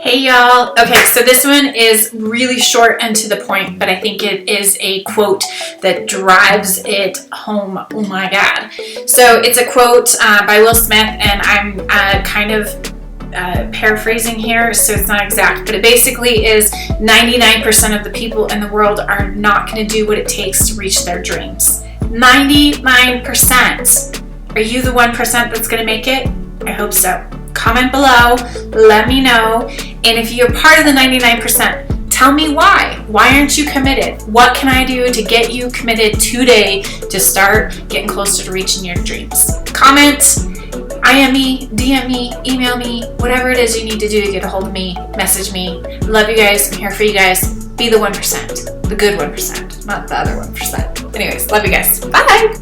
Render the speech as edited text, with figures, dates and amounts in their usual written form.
Hey y'all. Okay, so this one is really short and to the point, but I think it is a quote that drives it home. Oh my God. So it's a quote by Will Smith, and I'm kind of paraphrasing here, so it's not exact, but it basically is 99% of the people in the world are not going to do what it takes to reach their dreams. 99%. Are you the 1% that's going to make it? I hope so. Comment below, let me know, and if you're part of the 99%, tell me why. Why aren't you committed? What can I do to get you committed today to start getting closer to reaching your dreams? Comment, IM me, DM me, email me, whatever it is you need to do to get a hold of me, message me. Love you guys, I'm here for you guys. Be the 1%, the good 1%, not the other 1%. Anyways, love you guys. Bye!